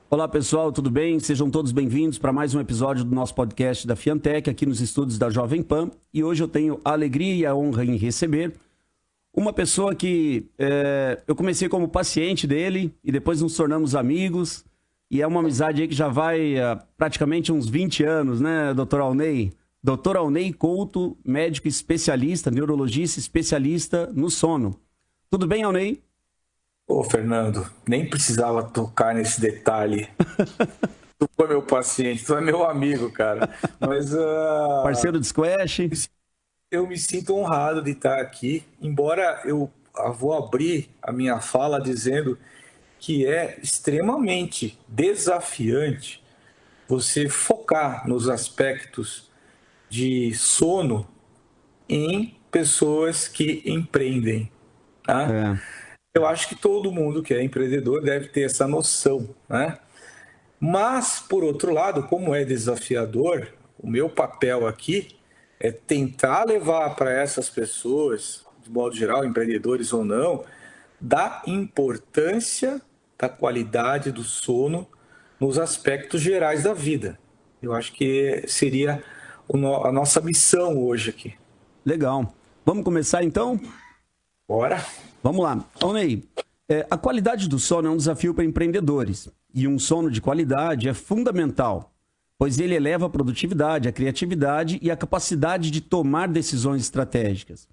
Olá pessoal, tudo bem? Sejam todos bem-vindos para mais um episódio do nosso podcast da Fiantec, aqui nos estúdios da Jovem Pan. E hoje eu tenho a alegria e a honra em receber uma pessoa que eu comecei como paciente dele e depois nos tornamos amigos. E é uma amizade aí que já vai praticamente uns 20 anos, né, doutor Alnei? Doutor Alnei Couto, médico especialista, neurologista especialista no sono. Tudo bem, Alnei? Ô, Fernando, nem precisava tocar nesse detalhe. Tu foi meu paciente, tu é meu amigo, cara. Mas Parceiro de squash? eu me sinto honrado de estar aqui, embora eu vou abrir a minha fala dizendo que é extremamente desafiante você focar nos aspectos de sono em pessoas que empreendem, tá? É, Eu acho que todo mundo que é empreendedor deve ter essa noção, né? Mas, por outro lado, como é desafiador, o meu papel aqui é tentar levar para essas pessoas, de modo geral, empreendedores ou não, da importância da qualidade do sono nos aspectos gerais da vida. Eu acho que seria a nossa missão hoje aqui. legal. Vamos começar então? Bora? Vamos lá. Alnei, a qualidade do sono é um desafio para empreendedores. E um sono de qualidade é fundamental, pois ele eleva a produtividade, a criatividade e a capacidade de tomar decisões estratégicas.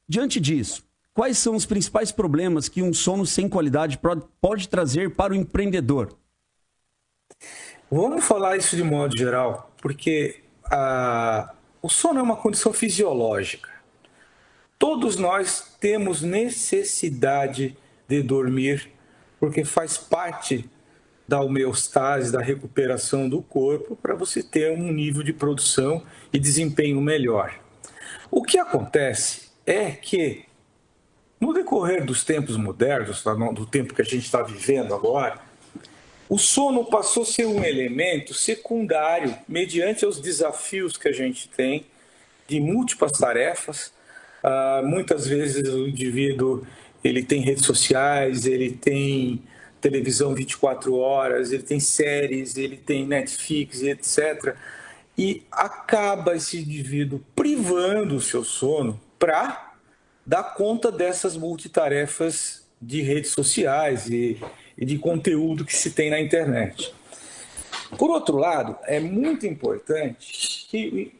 Diante disso, quais são os principais problemas que um sono sem qualidade pode trazer para o empreendedor? Vamos falar isso de modo geral, porque o sono é uma condição fisiológica. Todos nós temos necessidade de dormir, porque faz parte da homeostase, da recuperação do corpo, para você ter um nível de produção e desempenho melhor. O que acontece é que, no decorrer dos tempos modernos, do tempo que a gente está vivendo agora, o sono passou a ser um elemento secundário mediante os desafios que a gente tem de múltiplas tarefas. Muitas vezes o indivíduo ele tem redes sociais, ele tem televisão 24 horas, ele tem séries, ele tem Netflix, etc. E acaba esse indivíduo privando o seu sono para dar conta dessas multitarefas de redes sociais e de conteúdo que se tem na internet. Por outro lado, é muito importante que,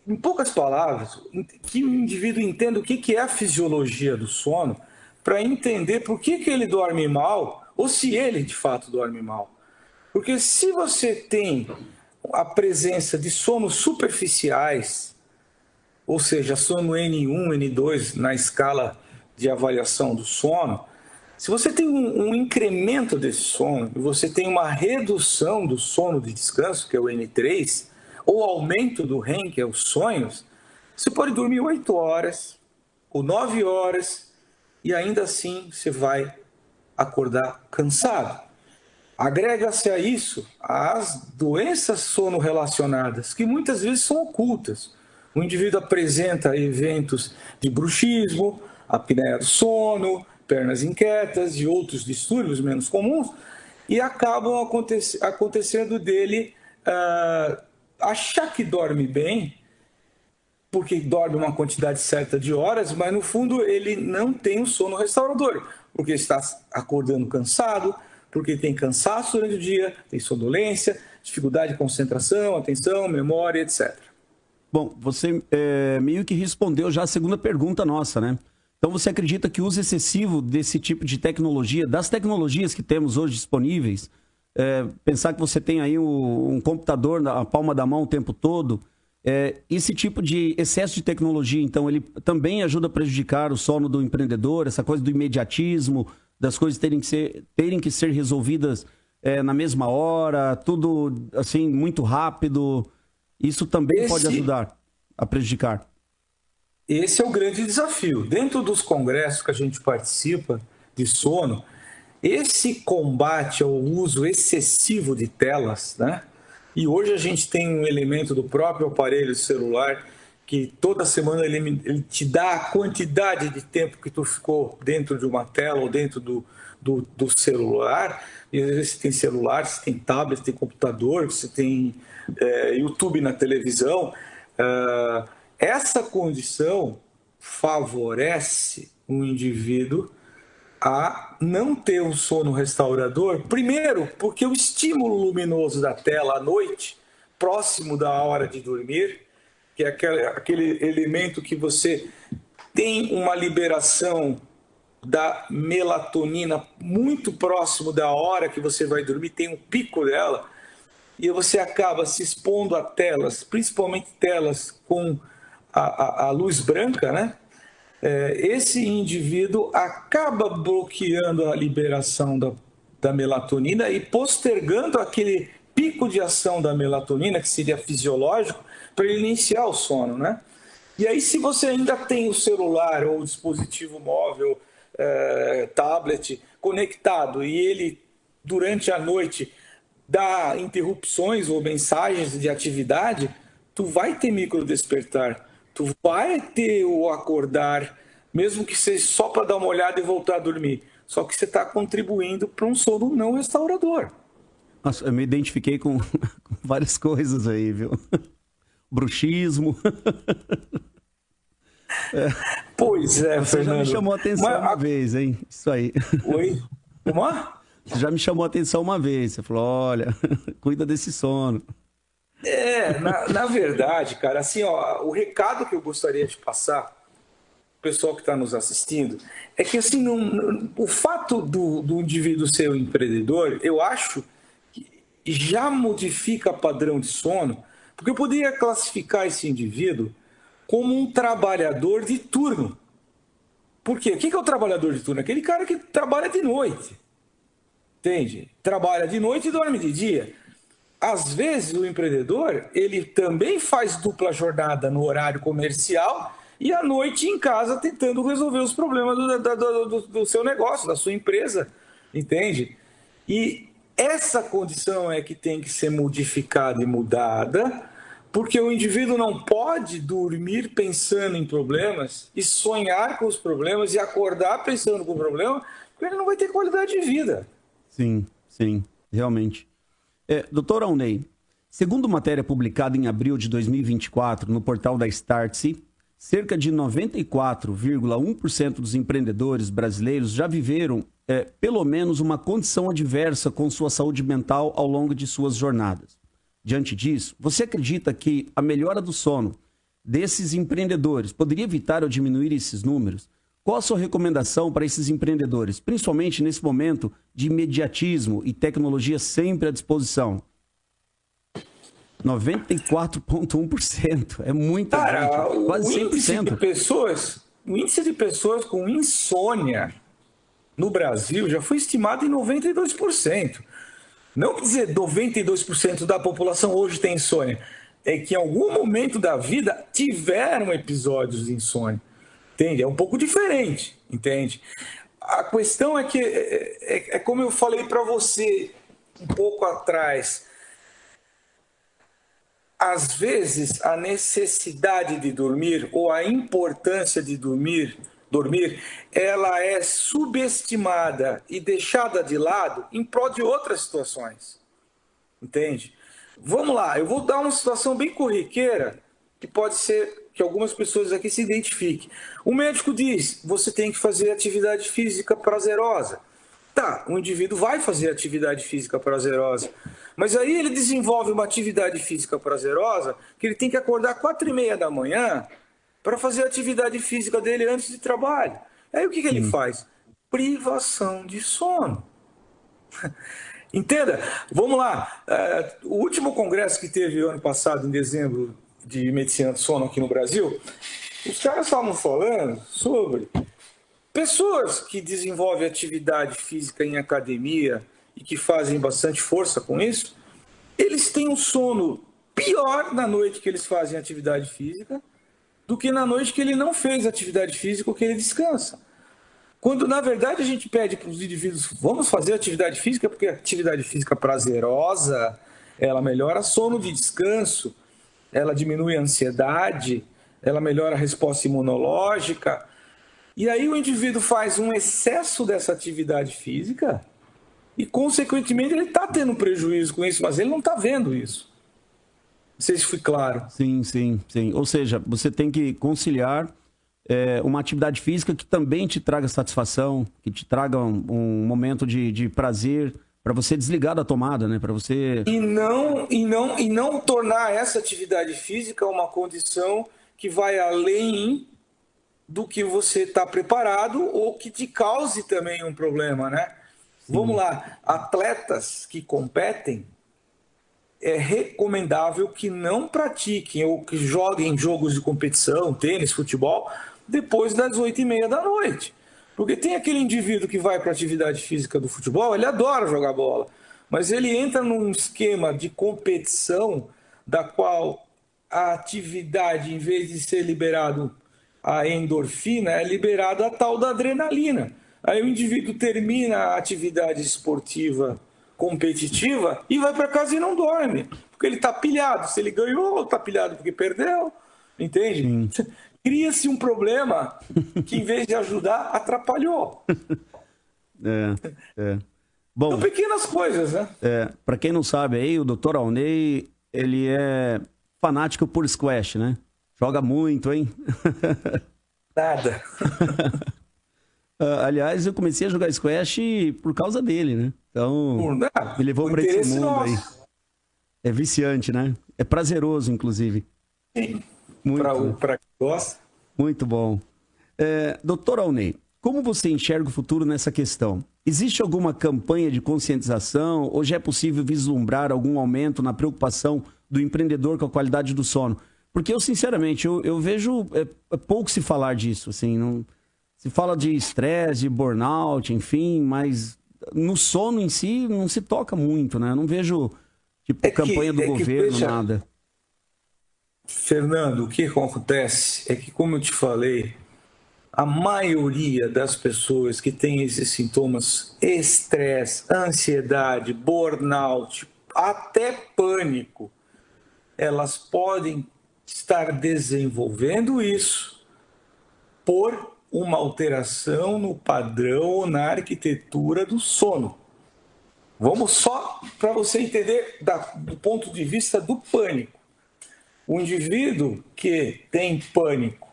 em poucas palavras, que o indivíduo entenda o que é a fisiologia do sono para entender por que ele dorme mal ou se ele de fato dorme mal. Porque se você tem a presença de sonos superficiais, ou seja, sono N1, N2 na escala de avaliação do sono, se você tem um incremento desse sono e você tem uma redução do sono de descanso, que é o N3, ou aumento do REM, que é os sonhos, você pode dormir 8 horas ou 9 horas e ainda assim você vai acordar cansado. Agrega-se a isso as doenças sono-relacionadas, que muitas vezes são ocultas. O indivíduo apresenta eventos de bruxismo, apneia do sono, pernas inquietas e outros distúrbios menos comuns, e acabam acontecendo dele achar que dorme bem, porque dorme uma quantidade certa de horas, mas no fundo ele não tem o sono restaurador, porque está acordando cansado, porque tem cansaço durante o dia, tem sonolência, dificuldade de concentração, atenção, memória, etc. Bom, você meio que respondeu já a segunda pergunta nossa, né? Então você acredita que o uso excessivo desse tipo de tecnologia, das tecnologias que temos hoje disponíveis, pensar que você tem aí um computador na palma da mão o tempo todo, esse tipo de excesso de tecnologia, então, ele também ajuda a prejudicar o sono do empreendedor, essa coisa do imediatismo, das coisas terem que ser resolvidas na mesma hora, tudo assim, muito rápido. Isso também pode ajudar a prejudicar. Esse é o grande desafio. Dentro dos congressos que a gente participa de sono, esse combate ao uso excessivo de telas, né? E hoje a gente tem um elemento do próprio aparelho celular que toda semana ele te dá a quantidade de tempo que tu ficou dentro de uma tela ou dentro do celular. E às vezes você tem celular, você tem tablet, você tem computador, você tem YouTube na televisão. Essa condição favorece o indivíduo a não ter um sono restaurador. Primeiro, porque o estímulo luminoso da tela à noite, próximo da hora de dormir, que é aquele elemento que você tem uma liberação da melatonina muito próximo da hora que você vai dormir, tem um pico dela, e você acaba se expondo a telas, principalmente telas com a luz branca, né? Esse indivíduo acaba bloqueando a liberação da melatonina e postergando aquele pico de ação da melatonina, que seria fisiológico, para ele iniciar o sono, né? E aí, se você ainda tem o celular ou o dispositivo móvel, tablet conectado, e ele, durante a noite, dá interrupções ou mensagens de atividade, tu vai ter microdespertar, tu vai ter o acordar, mesmo que seja só para dar uma olhada e voltar a dormir. Só que você está contribuindo para um sono não restaurador. Nossa, eu me identifiquei com várias coisas aí, viu? Bruxismo. Pois é, Você Fernando. já me chamou a atenção uma vez, hein? Isso aí. Oi? Como? Você já me chamou a atenção uma vez. Você falou, olha, cuida desse sono. Na verdade, cara, assim, ó, o recado que eu gostaria de passar o pessoal que está nos assistindo é que, assim, o fato do indivíduo ser um empreendedor, eu acho que já modifica padrão de sono, porque eu poderia classificar esse indivíduo como um trabalhador de turno. Por quê? O que é o trabalhador de turno? Aquele cara que trabalha de noite, entende? Trabalha de noite e dorme de dia. Às vezes, o empreendedor, ele também faz dupla jornada no horário comercial e à noite em casa tentando resolver os problemas do seu negócio, da sua empresa, entende? E essa condição é que tem que ser modificada e mudada, porque o indivíduo não pode dormir pensando em problemas e sonhar com os problemas e acordar pensando com o problema, porque ele não vai ter qualidade de vida. Sim, realmente. Doutor Aunei, segundo matéria publicada em abril de 2024 no portal da Startse, cerca de 94,1% dos empreendedores brasileiros já viveram pelo menos uma condição adversa com sua saúde mental ao longo de suas jornadas. Diante disso, você acredita que a melhora do sono desses empreendedores poderia evitar ou diminuir esses números? Qual a sua recomendação para esses empreendedores, principalmente nesse momento de imediatismo e tecnologia sempre à disposição? 94,1%. É muita gente. Quase 100%. O índice de pessoas com insônia no Brasil já foi estimado em 92%. Não quer dizer 92% da população hoje tem insônia. É que em algum momento da vida tiveram episódios de insônia. Entende? É um pouco diferente, entende? A questão é que, como eu falei para você um pouco atrás, às vezes a necessidade de dormir ou a importância de dormir, ela é subestimada e deixada de lado em prol de outras situações, entende? Vamos lá, eu vou dar uma situação bem corriqueira que pode ser que algumas pessoas aqui se identifiquem. O médico diz, você tem que fazer atividade física prazerosa. Tá, o indivíduo vai fazer atividade física prazerosa, mas aí ele desenvolve uma atividade física prazerosa que ele tem que acordar 4h30 da manhã para fazer a atividade física dele antes de trabalho. Aí o que ele faz? Privação de sono. Entenda? Vamos lá. O último congresso que teve ano passado, em dezembro, de medicina do sono aqui no Brasil, os caras estavam falando sobre pessoas que desenvolvem atividade física em academia e que fazem bastante força com isso, eles têm um sono pior na noite que eles fazem atividade física do que na noite que ele não fez atividade física ou que ele descansa. Quando, na verdade, a gente pede para os indivíduos, vamos fazer atividade física, porque a atividade física prazerosa, ela melhora sono de descanso, ela diminui a ansiedade, ela melhora a resposta imunológica. E aí o indivíduo faz um excesso dessa atividade física e, consequentemente, ele está tendo prejuízo com isso, mas ele não está vendo isso. Não sei se fui claro. Sim, sim, sim. Ou seja, você tem que conciliar uma atividade física que também te traga satisfação, que te traga um momento de prazer, para você desligar da tomada, né? Para você... E não tornar essa atividade física uma condição que vai além do que você está preparado ou que te cause também um problema, né? Sim. Vamos lá, atletas que competem, é recomendável que não pratiquem ou que joguem jogos de competição, tênis, futebol, depois das 8h30 da noite. Porque tem aquele indivíduo que vai para a atividade física do futebol, ele adora jogar bola, mas ele entra num esquema de competição da qual a atividade, em vez de ser liberado a endorfina, é liberada a tal da adrenalina. Aí o indivíduo termina a atividade esportiva competitiva e vai para casa e não dorme, porque ele está pilhado. Se ele ganhou, está pilhado porque perdeu, entende? Cria-se um problema que, em vez de ajudar, atrapalhou. Bom, são pequenas coisas, né? Para quem não sabe aí, o Dr. Alnei, ele é fanático por squash, né? Joga muito, hein? Nada. Aliás, eu comecei a jogar squash por causa dele, né? Então, me levou para esse mundo nosso aí. É viciante, né? É prazeroso, inclusive. Sim. Para quem gosta. Muito bom. Doutor Alnei, como você enxerga o futuro nessa questão? Existe alguma campanha de conscientização ou já é possível vislumbrar algum aumento na preocupação do empreendedor com a qualidade do sono? Porque eu, sinceramente, eu vejo pouco se falar disso, assim, não... Se fala de estresse, de burnout, enfim, mas no sono em si não se toca muito, né? Eu não vejo, tipo, campanha do governo, nada. Fernando, o que acontece é que, como eu te falei, a maioria das pessoas que têm esses sintomas, estresse, ansiedade, burnout, até pânico, elas podem estar desenvolvendo isso por uma alteração no padrão ou na arquitetura do sono. Vamos só para você entender do ponto de vista do pânico. O indivíduo que tem pânico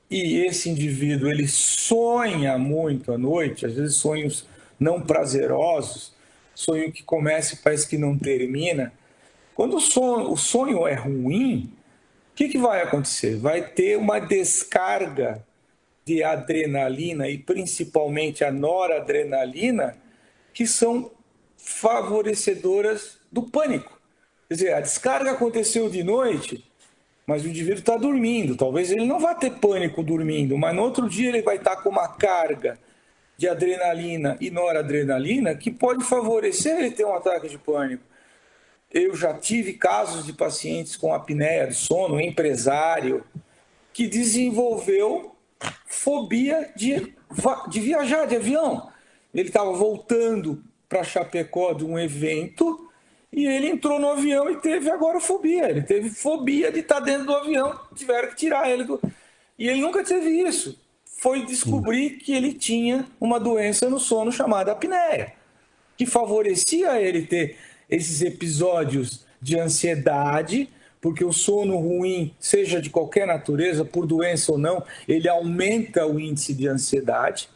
e esse indivíduo ele sonha muito à noite, às vezes sonhos não prazerosos, sonho que começa e parece que não termina. Quando o sonho é ruim, o que vai acontecer? Vai ter uma descarga de adrenalina e principalmente a noradrenalina, que são favorecedoras do pânico. Quer dizer, a descarga aconteceu de noite, mas o indivíduo está dormindo. Talvez ele não vá ter pânico dormindo, mas no outro dia ele vai estar com uma carga de adrenalina e noradrenalina que pode favorecer ele ter um ataque de pânico. Eu já tive casos de pacientes com apneia de sono, um empresário, que desenvolveu fobia de viajar de avião. Ele estava voltando para Chapecó de um evento e ele entrou no avião e teve agora fobia. Ele teve fobia de estar dentro do avião, tiveram que tirar ele do... E ele nunca teve isso. Foi descobrir que ele tinha uma doença no sono chamada apneia, que favorecia ele ter esses episódios de ansiedade, porque o sono ruim, seja de qualquer natureza, por doença ou não, ele aumenta o índice de ansiedade,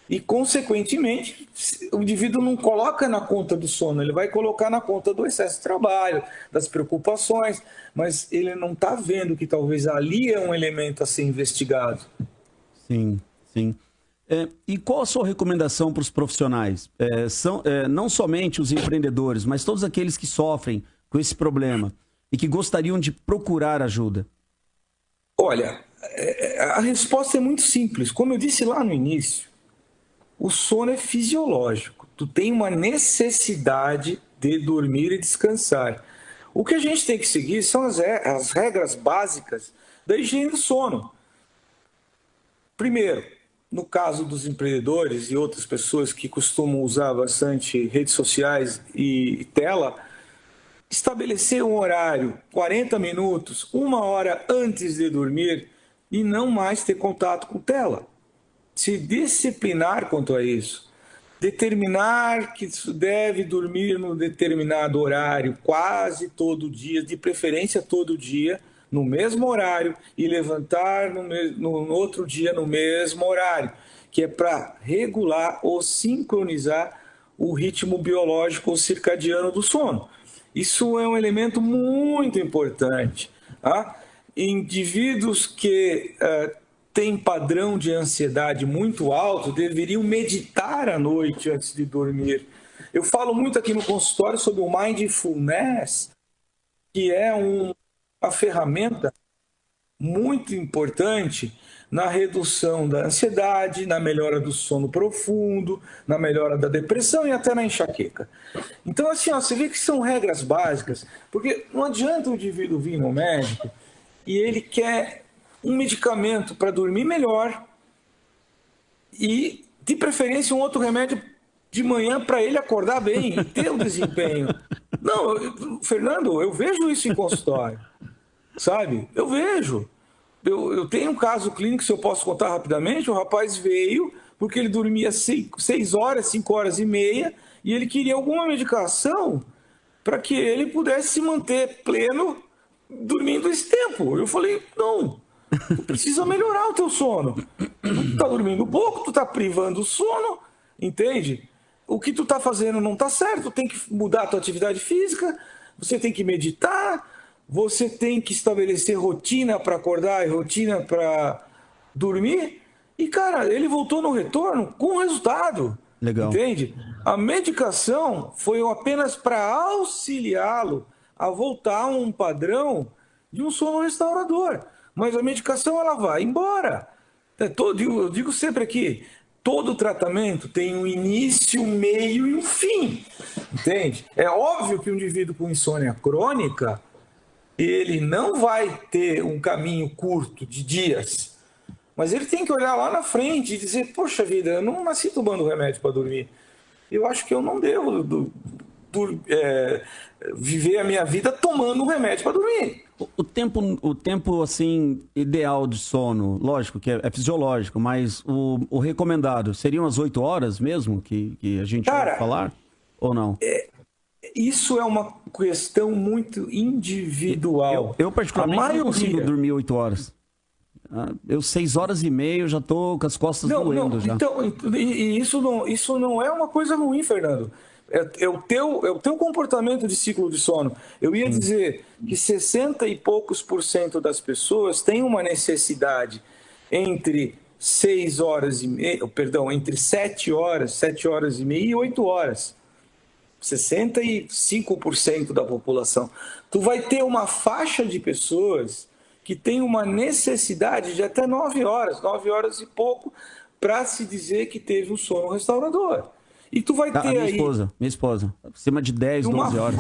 e, consequentemente, o indivíduo não coloca na conta do sono, ele vai colocar na conta do excesso de trabalho, das preocupações, mas ele não está vendo que talvez ali é um elemento a ser investigado. Sim, sim. E qual a sua recomendação para os profissionais? Não somente os empreendedores, mas todos aqueles que sofrem com esse problema e que gostariam de procurar ajuda? Olha, a resposta é muito simples. Como eu disse lá no início, o sono é fisiológico. Tu tem uma necessidade de dormir e descansar. O que a gente tem que seguir são as regras básicas da higiene do sono. Primeiro, no caso dos empreendedores e outras pessoas que costumam usar bastante redes sociais e tela, estabelecer um horário, 40 minutos, 1 hora antes de dormir e não mais ter contato com tela. Se disciplinar quanto a isso. Determinar que deve dormir num determinado horário, quase todo dia, de preferência todo dia, no mesmo horário, e levantar no outro dia no mesmo horário, que é para regular ou sincronizar o ritmo biológico ou circadiano do sono. Isso é um elemento muito importante. Tá? Indivíduos que têm padrão de ansiedade muito alto deveriam meditar à noite antes de dormir. Eu falo muito aqui no consultório sobre o mindfulness, que é uma ferramenta muito importante na redução da ansiedade, na melhora do sono profundo, na melhora da depressão e até na enxaqueca. Então, assim, ó, você vê que são regras básicas, porque não adianta o indivíduo vir no médico e ele quer um medicamento para dormir melhor e, de preferência, um outro remédio de manhã para ele acordar bem e ter o desempenho. Não, Fernando, eu vejo isso em consultório, sabe? Eu vejo. Eu tenho um caso clínico, se eu posso contar rapidamente, o rapaz veio porque ele dormia 6 horas, 5 horas e meia, e ele queria alguma medicação para que ele pudesse se manter pleno dormindo esse tempo. Eu falei, não, tu precisa melhorar o teu sono. Tu tá dormindo pouco, tu tá privando o sono, entende? O que tu tá fazendo não tá certo, tu tem que mudar a tua atividade física, você tem que meditar, você tem que estabelecer rotina para acordar e rotina para dormir. E, cara, ele voltou no retorno com resultado. Legal. Entende? A medicação foi apenas para auxiliá-lo a voltar a um padrão de um sono restaurador. Mas a medicação, ela vai embora. Eu digo sempre aqui, todo tratamento tem um início, um meio e um fim. Entende? É óbvio que um indivíduo com insônia crônica, ele não vai ter um caminho curto de dias, mas ele tem que olhar lá na frente e dizer, poxa vida, eu não nasci tomando remédio para dormir. Eu acho que eu não devo viver a minha vida tomando um remédio para dormir. O tempo assim, ideal de sono, lógico que é fisiológico, mas o recomendado seriam as 8 horas mesmo que a gente vai falar? Ou não? Isso é uma questão muito individual. Eu particularmente não consigo dormir 8 horas. Eu 6 horas e meia eu já tô com as costas doendo já. Então, isso não é uma coisa ruim, Fernando. É o teu comportamento de ciclo de sono. Eu ia dizer que 60 e poucos % das pessoas têm uma necessidade entre 6 horas e meia, perdão, entre 7 horas e meia e 8 horas. 65% da população. Tu vai ter uma faixa de pessoas que tem uma necessidade de até 9 horas e pouco, para se dizer que teve um sono restaurador. E tu vai ter minha esposa, acima de 10, 12 horas.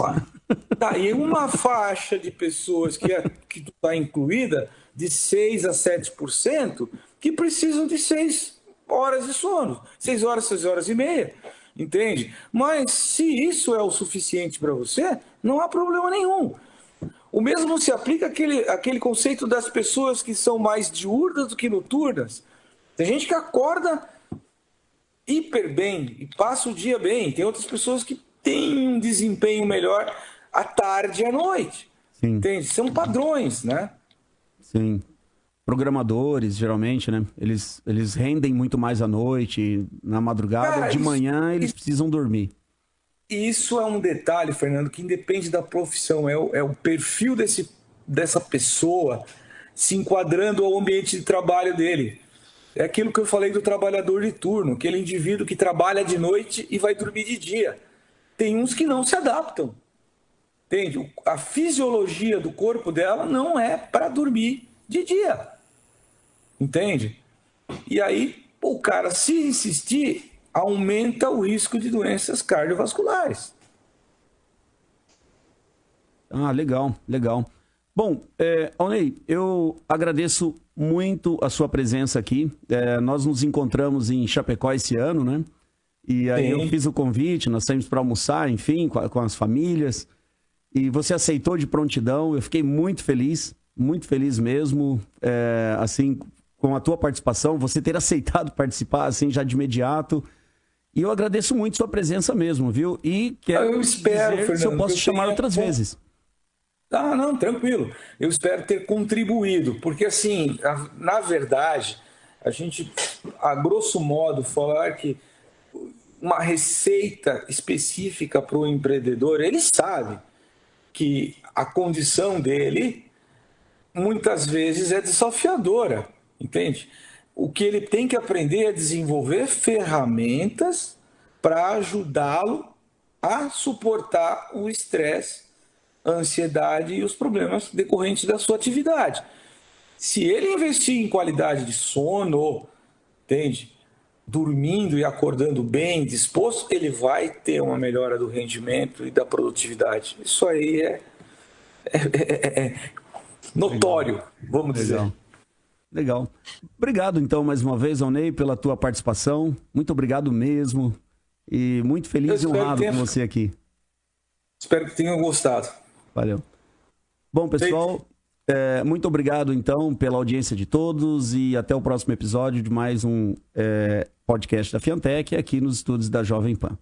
E uma faixa de pessoas que tu está incluída, de 6 a 7%, que precisam de 6 horas de sono. 6 horas e meia. Entende? Mas se isso é o suficiente para você, não há problema nenhum. O mesmo se aplica àquele conceito das pessoas que são mais diurnas do que noturnas. Tem gente que acorda hiper bem e passa o dia bem. Tem outras pessoas que têm um desempenho melhor à tarde e à noite. Sim. Entende? São padrões, né? Sim. Programadores, geralmente, né? Eles rendem muito mais à noite, na madrugada, Cara, de manhã eles precisam dormir. Isso é um detalhe, Fernando, que independe da profissão, é o perfil dessa pessoa se enquadrando ao ambiente de trabalho dele. É aquilo que eu falei do trabalhador de turno, aquele indivíduo que trabalha de noite e vai dormir de dia. Tem uns que não se adaptam, entende? A fisiologia do corpo dela não é para dormir de dia, entende? E aí, o cara, se insistir, aumenta o risco de doenças cardiovasculares. Legal, legal. Bom, Alnei, eu agradeço muito a sua presença aqui. Nós nos encontramos em Chapecó esse ano, né? E aí eu fiz o convite, nós saímos para almoçar, enfim, com as famílias. E você aceitou de prontidão. Eu fiquei muito feliz mesmo, assim, com a tua participação, você ter aceitado participar, assim, já de imediato. E eu agradeço muito sua presença mesmo, viu? E quero dizer, Fernando, se eu posso te chamar outras vezes. Ah, não, tranquilo. Eu espero ter contribuído, porque assim, na verdade, a gente, a grosso modo, falar que uma receita específica para o empreendedor, ele sabe que a condição dele muitas vezes é desafiadora, entende? O que ele tem que aprender é desenvolver ferramentas para ajudá-lo a suportar o estresse, a ansiedade e os problemas decorrentes da sua atividade. Se ele investir em qualidade de sono, entende? Dormindo e acordando bem, disposto, ele vai ter uma melhora do rendimento e da produtividade. Isso aí é notório, vamos dizer. Legal. Obrigado, então, mais uma vez, Alnei, pela tua participação. Muito obrigado mesmo. E muito feliz e honrado com você aqui. Espero que tenham gostado. Valeu. Bom, pessoal, muito obrigado, então, pela audiência de todos e até o próximo episódio de mais um podcast da Fiantec aqui nos estúdios da Jovem Pan.